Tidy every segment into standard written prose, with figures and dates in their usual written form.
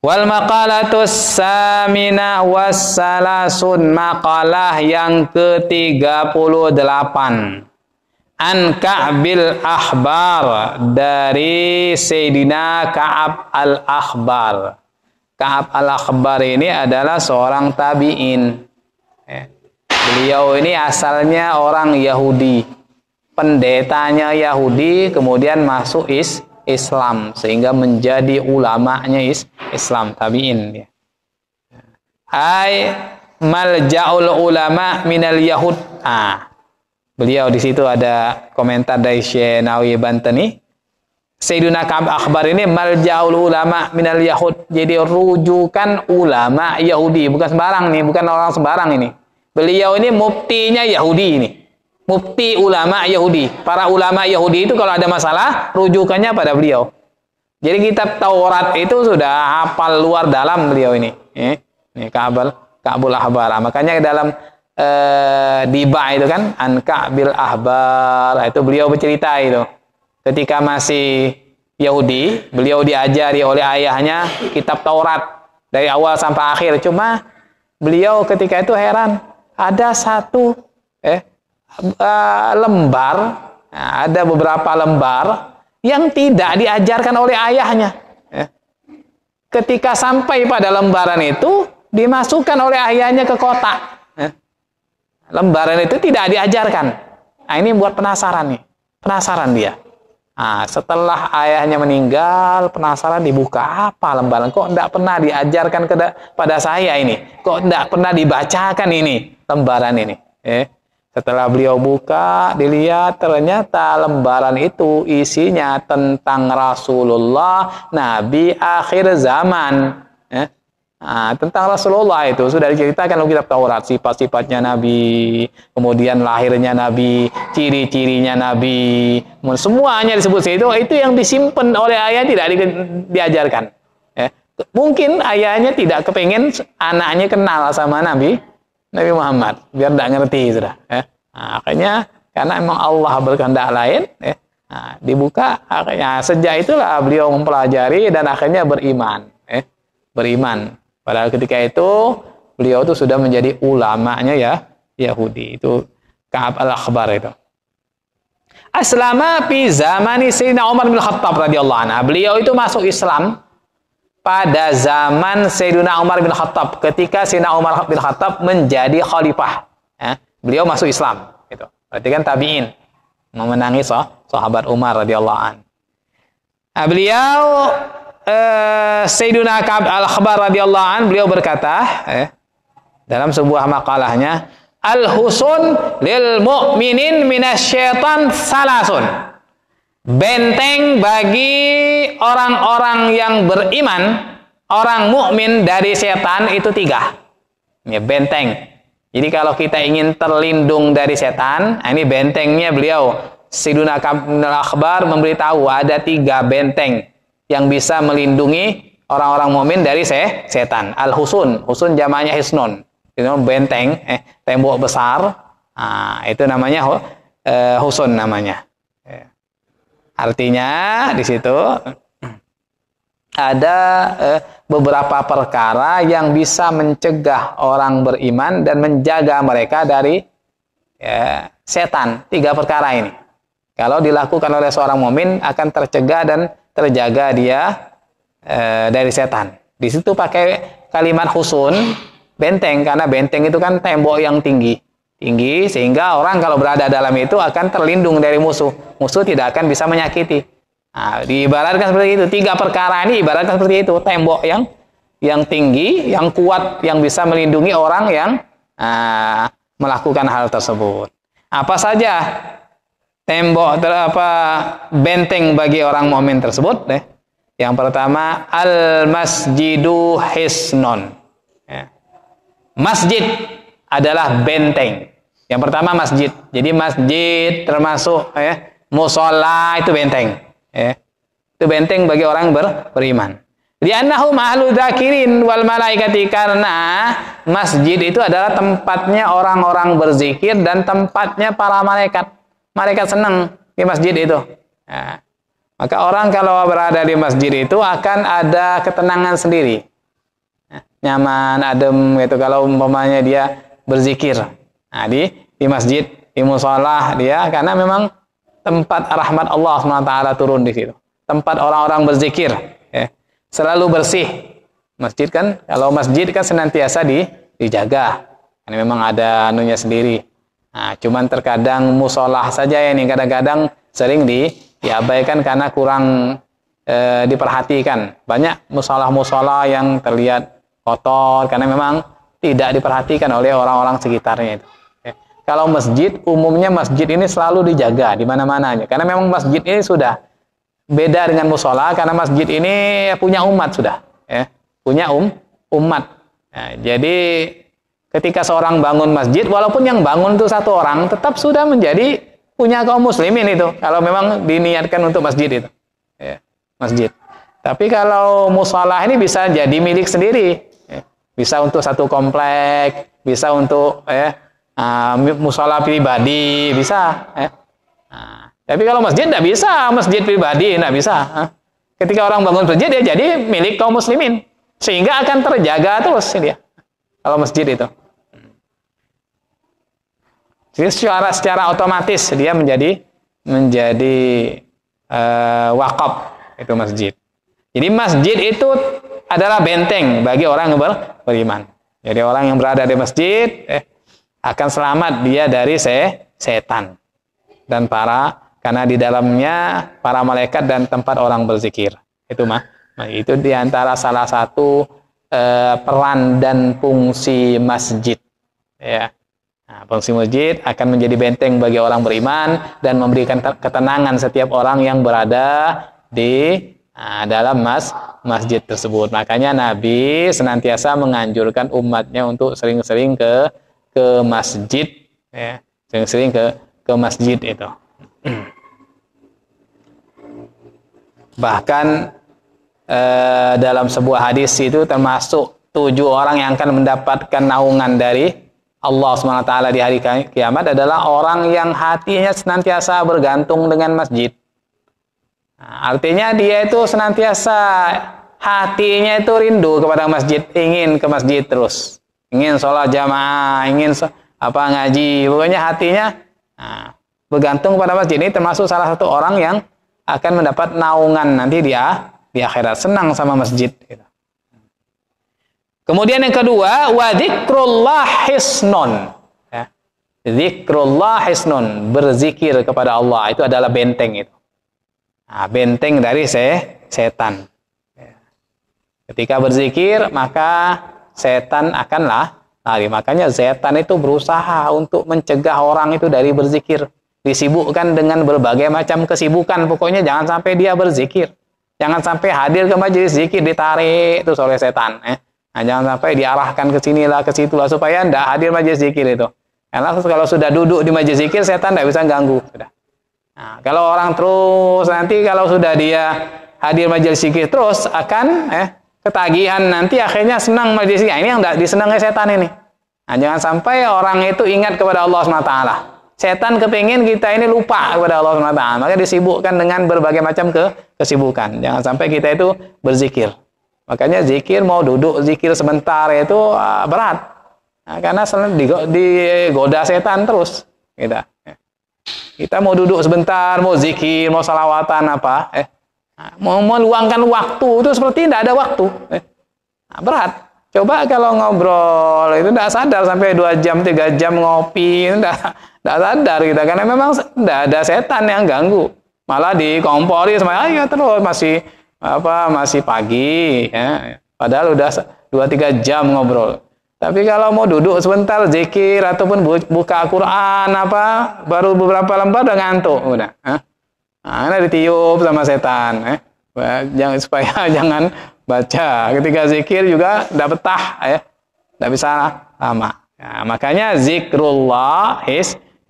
Wal maqalatus saminah wassalasun, maqalah yang ke-38. An Ka'bil Ahbar, dari Sayyidina Ka'ab al-Akhbar. Ka'ab al-Akhbar ini adalah seorang tabi'in. Beliau ini asalnya orang Yahudi. Pendetanya Yahudi, kemudian masuk Islam, sehingga menjadi ulamanya Islam, tabi'in. Ai malja'ul ulama minal Yahud. Beliau di situ ada komentar dari Syekh Nawawi Bantani. Sayyidina Ka'ab Akhbar ini malja'ul ulama minal Yahud. Jadi rujukan ulama Yahudi, bukan sembarang nih, bukan orang sembarang ini. Beliau ini muftinya Yahudi ini. Mufti ulama Yahudi. Para ulama Yahudi itu kalau ada masalah, rujukannya pada beliau. Jadi kitab Taurat itu sudah hafal luar dalam beliau ini. Ini Ka'bul Ahbar. Makanya dalam Diba itu kan, An Ka'bil Ahbar, itu beliau bercerita itu. Ketika masih Yahudi, beliau diajari oleh ayahnya kitab Taurat dari awal sampai akhir. Cuma beliau ketika itu heran, ada satu lembar, ada beberapa lembar yang tidak diajarkan oleh ayahnya. Ketika sampai pada lembaran itu, dimasukkan oleh ayahnya ke kotak. Lembaran itu tidak diajarkan. Ini buat penasaran nih, penasaran dia. Setelah ayahnya meninggal, penasaran, dibuka apa lembaran, kok tidak pernah diajarkan pada saya ini, kok tidak pernah dibacakan ini lembaran ini. Setelah beliau buka, dilihat, ternyata lembaran itu isinya tentang Rasulullah, Nabi akhir zaman. Tentang Rasulullah itu sudah diceritakan dalam kitab Taurat, sifat-sifatnya Nabi, kemudian lahirnya Nabi, ciri-cirinya Nabi, semuanya disebut itu yang disimpan oleh ayah, tidak diajarkan. Mungkin ayahnya tidak kepengen anaknya kenal sama Nabi Muhammad, biar tidak ngerti sudah. Akhirnya karena memang Allah berkehendak lain, dibuka. Akhirnya sejak itulah beliau mempelajari dan akhirnya beriman. Padahal ketika itu beliau itu sudah menjadi ulamanya Yahudi. Itu Ka'ab al-Akhbar itu. Aslama fi zamani Sayyidina Umar bin Khattab radhiyallahu anhu. Beliau itu masuk Islam pada zaman Sayyidina Umar bin Khattab, ketika Sayyidina Umar bin Khattab menjadi khalifah. Beliau masuk Islam. Gitu. Berarti kan tabi'in, memenangi sahabat Umar radhiyallahu anhu. Beliau Sayyidina Ka'ab al-Akhbar radhiyallahu anhu, beliau berkata dalam sebuah makalahnya, al-husun lil mu'minin minasyaitan salasun. Benteng bagi orang-orang yang beriman, orang mukmin dari setan itu 3. Ini benteng. Jadi kalau kita ingin terlindung dari setan, ini bentengnya beliau. Sayyidina Ka'ab al-Akhbar memberitahu ada 3 benteng yang bisa melindungi orang-orang mukmin dari setan. Al-husun, husun jamaknya hisnun. Itu benteng, tembok besar. Itu namanya husun namanya. Artinya di situ ada beberapa perkara yang bisa mencegah orang beriman dan menjaga mereka dari setan. 3 perkara ini. Kalau dilakukan oleh seorang mukmin akan tercegah dan terjaga dia dari setan. Di situ pakai kalimat husun, benteng, karena benteng itu kan tembok yang tinggi sehingga orang kalau berada dalam itu akan terlindung dari musuh. Musuh tidak akan bisa menyakiti. Diibaratkan seperti itu. 3 perkara ini ibaratkan seperti itu, tembok yang tinggi, yang kuat, yang bisa melindungi orang yang melakukan hal tersebut. Apa saja tembok benteng bagi orang mukmin tersebut? Yang pertama, al-masjidu hisnon. Masjid adalah benteng. Yang pertama masjid. Jadi masjid termasuk musola itu benteng. Itu benteng bagi orang beriman. Li'annahum ahlu dzakirin wal malaikati, karena masjid itu adalah tempatnya orang-orang berzikir dan tempatnya para malaikat. Malaikat senang di masjid itu. Maka orang kalau berada di masjid itu akan ada ketenangan sendiri. nyaman, adem gitu kalau umpamanya dia berzikir. Nah, di masjid, di mushola dia, karena memang tempat rahmat Allah SWT turun di situ. Tempat orang-orang berzikir, ya. Selalu bersih. Masjid kan, kalau masjid kan senantiasa dijaga. Ini memang ada anunya sendiri. Nah, cuman terkadang musholah saja ini kadang-kadang sering diabaikan karena kurang diperhatikan. Banyak musholah-musholah yang terlihat kotor karena memang tidak diperhatikan oleh orang-orang sekitarnya itu. Kalau masjid, umumnya masjid ini selalu dijaga di mana-mana. Karena memang masjid ini sudah beda dengan musholah karena masjid ini punya umat sudah, ya. Punya umat. Nah, jadi ketika seorang bangun masjid, walaupun yang bangun itu satu orang, tetap sudah menjadi punya kaum muslimin itu. Kalau memang diniatkan untuk masjid itu, ya, masjid. Tapi kalau musholah ini bisa jadi milik sendiri, ya. Bisa untuk satu komplek, bisa untuk musholah pribadi, bisa. Ya. Nah, tapi kalau masjid tidak bisa, masjid pribadi tidak bisa. Ketika orang bangun masjid, dia jadi milik kaum muslimin, sehingga akan terjaga terus dia. Kalau masjid itu. Jadi secara otomatis dia menjadi wakaf itu masjid. Jadi masjid itu adalah benteng bagi orang yang beriman. Jadi orang yang berada di masjid akan selamat dia dari setan dan karena di dalamnya para malaikat dan tempat orang berzikir. Itu itu diantara salah satu peran dan fungsi masjid. Ya. Nah, fungsi masjid akan menjadi benteng bagi orang beriman dan memberikan ketenangan setiap orang yang berada di dalam masjid tersebut. Makanya Nabi senantiasa menganjurkan umatnya untuk sering-sering ke masjid, ya. Sering-sering ke masjid itu. Bahkan dalam sebuah hadis itu termasuk 7 orang yang akan mendapatkan naungan dari Allah SWT di hari kiamat adalah orang yang hatinya senantiasa bergantung dengan masjid. Nah, artinya dia itu senantiasa hatinya itu rindu kepada masjid, ingin ke masjid terus, ingin sholat jamaah, ingin ngaji, pokoknya hatinya bergantung kepada masjid. Ini termasuk salah satu orang yang akan mendapat naungan nanti dia di akhirat, senang sama masjid. Kemudian yang kedua, wa dzikrullah hisnun. Ya. Dzikrullah hisnun, berzikir kepada Allah itu adalah benteng itu. Nah, benteng dari setan. Ya. Ketika berzikir, maka setan akanlah lari. Makanya setan itu berusaha untuk mencegah orang itu dari berzikir. Disibukkan dengan berbagai macam kesibukan. Pokoknya jangan sampai dia berzikir. Jangan sampai hadir ke majelis zikir, ditarik itu oleh setan. Nah, jangan sampai diarahkan ke sinilah, ke situlah, supaya tidak hadir majelis zikir itu. Karena kalau sudah duduk di majelis zikir, setan tidak bisa ganggu. Sudah. Nah, kalau orang terus nanti kalau sudah dia hadir majelis zikir terus akan ketagihan, nanti akhirnya senang majelis zikir. Ini yang tidak disenangi setan ini. Nah, jangan sampai orang itu ingat kepada Allah SWT. Setan kepingin kita ini lupa kepada Allah SWT. Maka disibukkan dengan berbagai macam kesibukan. Jangan sampai kita itu berzikir. Makanya zikir, mau duduk zikir sebentar itu berat. Nah, karena digoda setan terus. Kita mau duduk sebentar, mau zikir, mau salawatan mau meluangkan waktu itu seperti tidak ada waktu. Berat. Coba kalau ngobrol itu tidak sadar sampai 2 jam, 3 jam ngopi, tidak sadar kita. Karena memang tidak ada setan yang ganggu. Malah dikompori sama terus masih pagi, ya. Padahal udah 2-3 jam ngobrol. Tapi kalau mau duduk sebentar zikir ataupun buka Quran baru beberapa lembar udah ngantuk, udah. Nah, ditiup sama setan, supaya jangan baca. Ketika zikir juga udah betah, nggak bisa lama. Nah, makanya zikrullah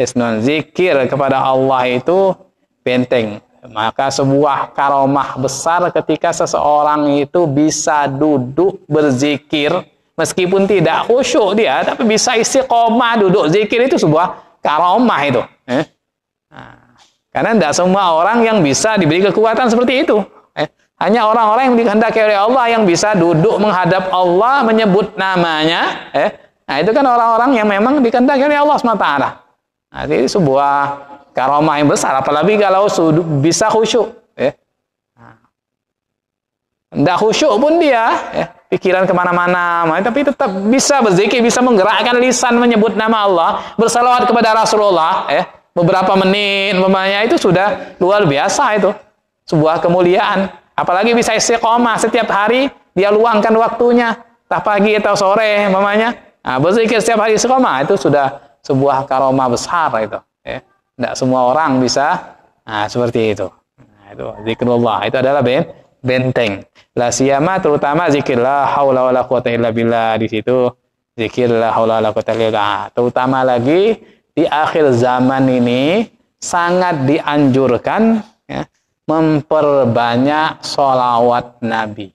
hisnun, zikir kepada Allah itu benteng. Maka sebuah karomah besar ketika seseorang itu bisa duduk berzikir meskipun tidak khusyuk dia, tapi bisa istiqomah duduk zikir, itu sebuah karomah itu. Karena tidak semua orang yang bisa diberi kekuatan seperti itu. Hanya orang-orang yang dikehendaki oleh Allah yang bisa duduk menghadap Allah menyebut namanya. Nah, itu kan orang-orang yang memang dikehendaki oleh Allah SWT. Nah, ini sebuah karomah yang besar, apalagi kalau bisa khusyuk. Tidak khusyuk pun dia, pikiran kemana-mana, tapi tetap bisa berzikir, bisa menggerakkan lisan menyebut nama Allah, bersalawat kepada Rasulullah, beberapa menit, umpamanya itu sudah luar biasa itu, sebuah kemuliaan. Apalagi bisa istiqomah setiap hari, dia luangkan waktunya, entah pagi atau sore, umpamanya, berzikir setiap hari istiqomah, itu sudah sebuah karomah besar itu. Tidak semua orang bisa seperti itu. Itu zikrullah, itu adalah benteng. La siyama terutama zikir la haula wala quwata illa billah, di situ zikir la haula wala quwata illa billah. Terutama lagi di akhir zaman ini sangat dianjurkan memperbanyak sholawat Nabi.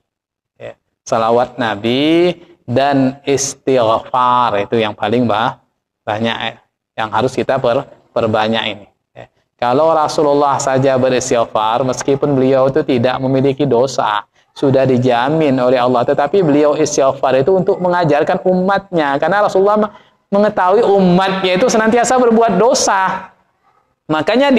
Sholawat Nabi dan istighfar, itu yang paling banyak yang harus kita perbanyak ini. Kalau Rasulullah saja beristighfar, meskipun beliau itu tidak memiliki dosa, sudah dijamin oleh Allah, tetapi beliau istighfar itu untuk mengajarkan umatnya, karena Rasulullah mengetahui umatnya itu senantiasa berbuat dosa. Makanya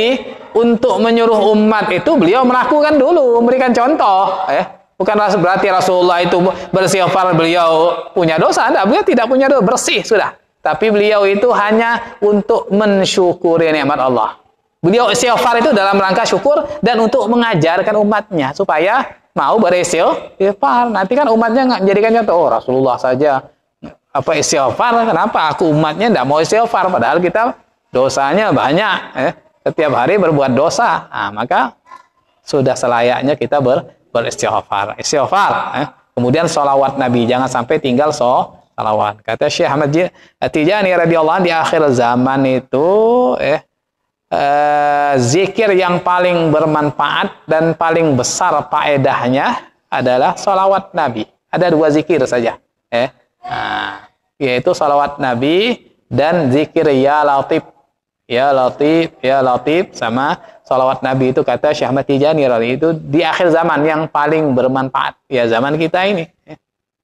untuk menyuruh umat itu beliau melakukan dulu, memberikan contoh. Bukan berarti Rasulullah itu beristighfar beliau punya dosa, beliau tidak punya dosa, bersih sudah. Tapi beliau itu hanya untuk mensyukuri nikmat Allah. Beliau istighfar itu dalam rangka syukur dan untuk mengajarkan umatnya supaya mau beristighfar. Nanti kan umatnya nggak menjadikan contoh, oh Rasulullah saja istighfar, kenapa aku umatnya tidak mau istighfar, padahal kita dosanya banyak, setiap hari berbuat dosa. Maka sudah selayaknya kita beristighfar. Kemudian sholawat Nabi, jangan sampai tinggal sholawat. Kata Syekh Ahmad Tijani radhiyallahu anhu, di akhir zaman itu zikir yang paling bermanfaat dan paling besar faedahnya adalah sholawat Nabi. Ada 2 zikir saja, yaitu sholawat Nabi dan zikir ya latif, ya latif, ya latif, sama sholawat Nabi itu kata Syekh Ahmad Tijani itu di akhir zaman yang paling bermanfaat. Ya zaman kita ini,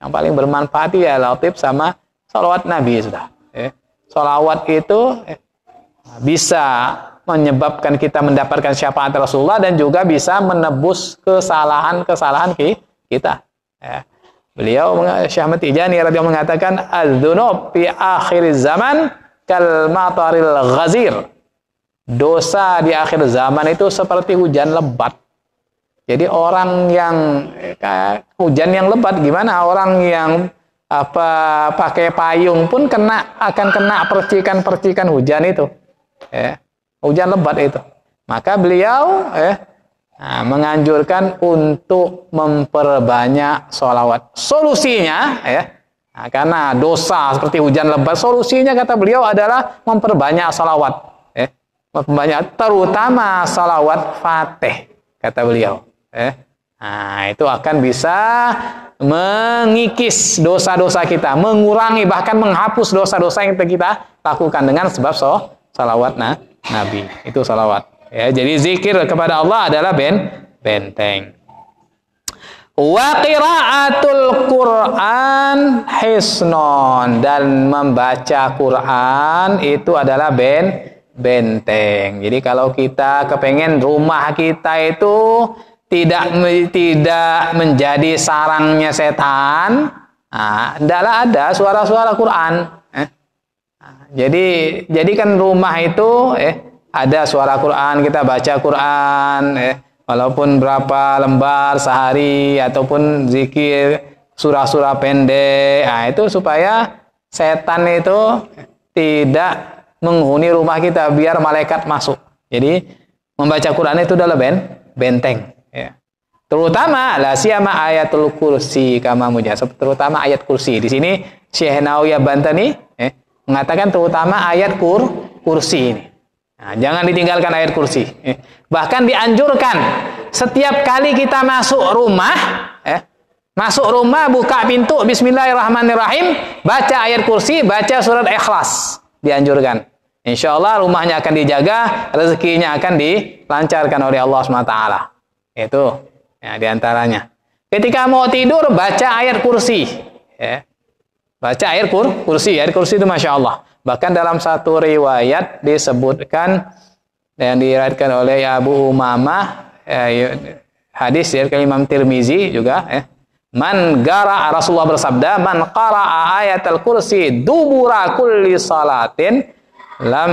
yang paling bermanfaat ya latif sama sholawat Nabi sudah. Sholawat itu bisa menyebabkan kita mendapatkan syafaat Rasulullah dan juga bisa menebus kesalahan-kesalahan kita. Beliau Syekh Ahmad Tijani radhiyallahu mengatakan az-dzunub fi akhir zaman kal mataril ghazir. Dosa di akhir zaman itu seperti hujan lebat. Jadi orang yang hujan yang lebat gimana? Orang yang pakai payung pun akan kena percikan-percikan hujan itu. Hujan lebat itu. Maka beliau menganjurkan untuk memperbanyak sholawat. Solusinya karena dosa seperti hujan lebat, solusinya kata beliau adalah memperbanyak sholawat. Memperbanyak, terutama sholawat Fatih, kata beliau. Itu akan bisa mengikis dosa-dosa kita, mengurangi bahkan menghapus dosa-dosa yang kita lakukan dengan sebab sholawat Nabi. Itu sholawat. Jadi zikir kepada Allah adalah benteng. Wa qiraatul Quran hisnon, dan membaca Quran itu adalah benteng. Jadi kalau kita kepengen rumah kita itu tidak menjadi sarangnya setan, hendaklah ada suara-suara Quran. Jadi jadikan rumah itu ada suara Quran, kita baca Quran, walaupun berapa lembar sehari ataupun zikir surah-surah pendek. Itu supaya setan itu tidak menghuni rumah kita, biar malaikat masuk. Jadi membaca Quran itu adalah benteng. Terutama la siyama ayatul kursi kama mujasab, terutama ayat kursi. Di sini Syekh Nawawi Bantani mengatakan terutama ayat kursi ini. Jangan ditinggalkan ayat kursi. Bahkan dianjurkan setiap kali kita masuk rumah, buka pintu bismillahirrahmanirrahim, baca ayat kursi, baca surat Ikhlas. Dianjurkan. Insya Allah rumahnya akan dijaga, rezekinya akan dilancarkan oleh Allah SWT. Itu Ya, di antaranya. Ketika mau tidur, baca ayat kursi. Ya. Baca ayat kursi. Ayat kursi itu Masya Allah. Bahkan dalam satu riwayat disebutkan, yang diriwayatkan oleh Abu Umamah, hadis dari Imam Tirmizi juga, man qara'a, Rasulullah bersabda, man qara'a ayatal kursi dubura kulli salatin lam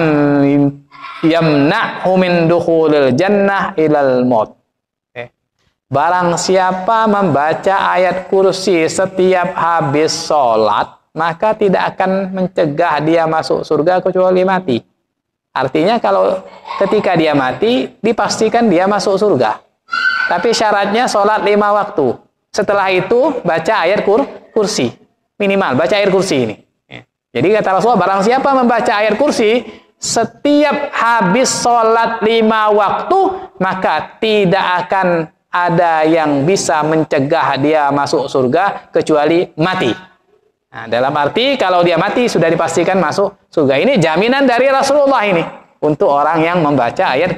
yamna'hu min dukhulil jannah ilal maut. Barang siapa membaca ayat kursi setiap habis sholat, maka tidak akan mencegah dia masuk surga kecuali mati. Artinya kalau ketika dia mati, dipastikan dia masuk surga. Tapi syaratnya sholat 5 waktu. Setelah itu baca ayat kursi. Minimal baca ayat kursi ini. Jadi kata Rasulullah, barang siapa membaca ayat kursi setiap habis sholat 5 waktu, maka tidak akan ada yang bisa mencegah dia masuk surga kecuali mati. Nah, dalam arti kalau dia mati sudah dipastikan masuk surga. Ini jaminan dari Rasulullah ini untuk orang yang membaca ayat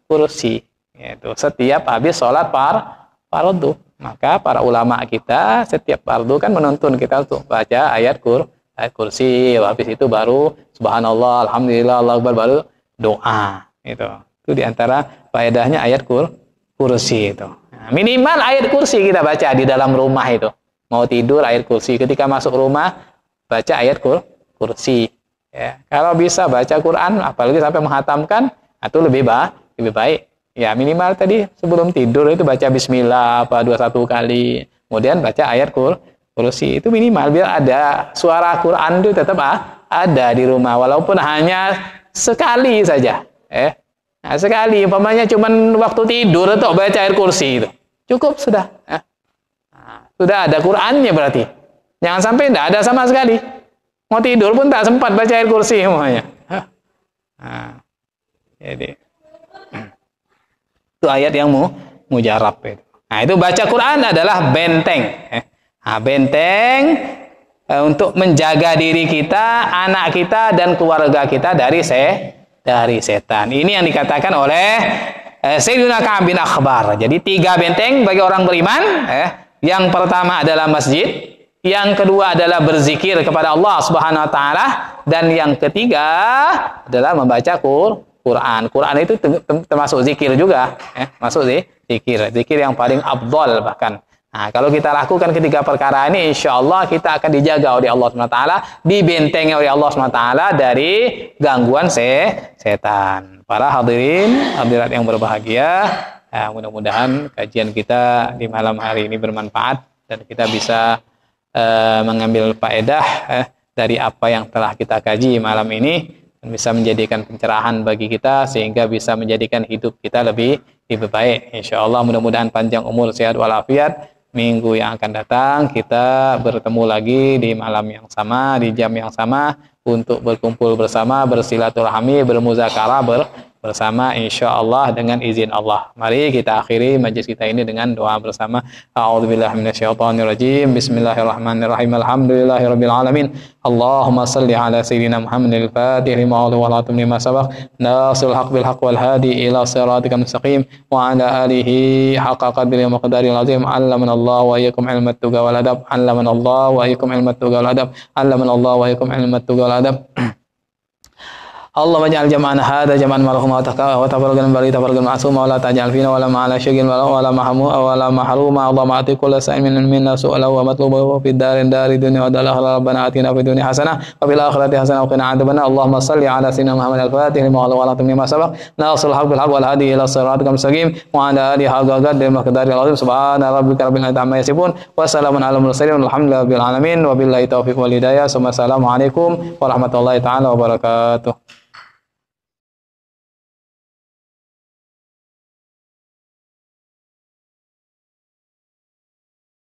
kursi. Yaitu setiap habis sholat fardu. Maka para ulama kita setiap fardu kan menuntun kita untuk baca ayat kursi. Habis itu baru subhanallah, alhamdulillah, Allahu akbar, baru doa. Itu diantara faedahnya ayat kursi itu. Nah, minimal ayat kursi kita baca di dalam rumah itu. Mau tidur ayat kursi. Ketika masuk rumah baca ayat kursi. Ya, kalau bisa baca Quran, apalagi sampai menghatamkan, itu lebih baik. Ya minimal tadi sebelum tidur itu baca Bismillah 21 kali. Kemudian baca ayat kursi. Itu minimal biar ada suara Quran itu tetap ada di rumah, walaupun hanya sekali saja. Nah, sekali, umpamanya cuman waktu tidur atau baca ayat kursi itu. Cukup sudah. Nah, sudah ada Qur'annya berarti. Jangan sampai tidak ada sama sekali. Mau tidur pun tak sempat baca ayat kursi semuanya. Nah, jadi itu ayat yang mujarab itu. Nah, itu baca Quran adalah benteng. Nah, benteng untuk menjaga diri kita, anak kita, dan keluarga kita dari setan. Ini yang dikatakan oleh Sayyidina Ka'ab bin Akhbar. Jadi 3 benteng bagi orang beriman. Yang pertama adalah masjid, yang kedua adalah berzikir kepada Allah Subhanahu wa taala, dan yang ketiga adalah membaca Quran. Quran itu termasuk zikir juga, masuk zikir yang paling afdal bahkan. Nah, kalau kita lakukan ketiga perkara ini, insya Allah kita akan dijaga oleh Allah SWT, dibentengi oleh Allah SWT dari gangguan setan. Para hadirat yang berbahagia, mudah-mudahan kajian kita di malam hari ini bermanfaat dan kita bisa mengambil faedah dari apa yang telah kita kaji malam ini, dan bisa menjadikan pencerahan bagi kita sehingga bisa menjadikan hidup kita lebih baik. Insya Allah mudah-mudahan panjang umur, sehat walafiat. Minggu yang akan datang kita bertemu lagi di malam yang sama, di jam yang sama, untuk berkumpul bersama, bersilaturahmi, bermuzakarah bersama insyaallah dengan izin Allah. Mari kita akhiri majlis kita ini dengan doa bersama. A'udzubillahi minasyaitonirrajim. Bismillahirrahmanirrahim. Alhamdulillahirabbil alamin. Allahumma shalli ala sayyidina Muhammadil fatih lima wal khatam lima sabaq. Nasil haqq bil haqq wal hadi ila siratikal mustaqim wa ala alihi haqqa qadri wa miqdaril azim. Allamanallahu wa iyyakum ilmat tuqa wal adab. Allamanallahu wa iyyakum ilmat tuqa wal adab. Allamanallahu wa iyyakum ilmat tuqa wal adab. Allahumma ja'al jama'ana hadha jama'an marhuma wa tafarraqan bari tafarraqan ma'suma wa la taj'al fina wa la ma'ala syagin wa la mahmu wa la mahruma. Allahumma ati kullu sa'in minna su'ala wa matlubahu fid dari dunya wa dal akhirah. Rabbana atina fid dunya hasanah wa fil akhirati hasanah wa qina adzabannar. Allahumma shalli ala sayyidina Muhammad al-fatih lima wa ala tamma sabaq. Nasil haqq bil haqq wal hadi ila siratikal mustaqim wa ala alihi haqqa qadri miqdaril azim. Subhana rabbika rabbil izzati amma yasifun wa salamun alal mursalin walhamdulillahi rabbil alamin wa billahi taufiq wal hidayah. Assalamu alaikum warahmatullahi taala wabarakatuh.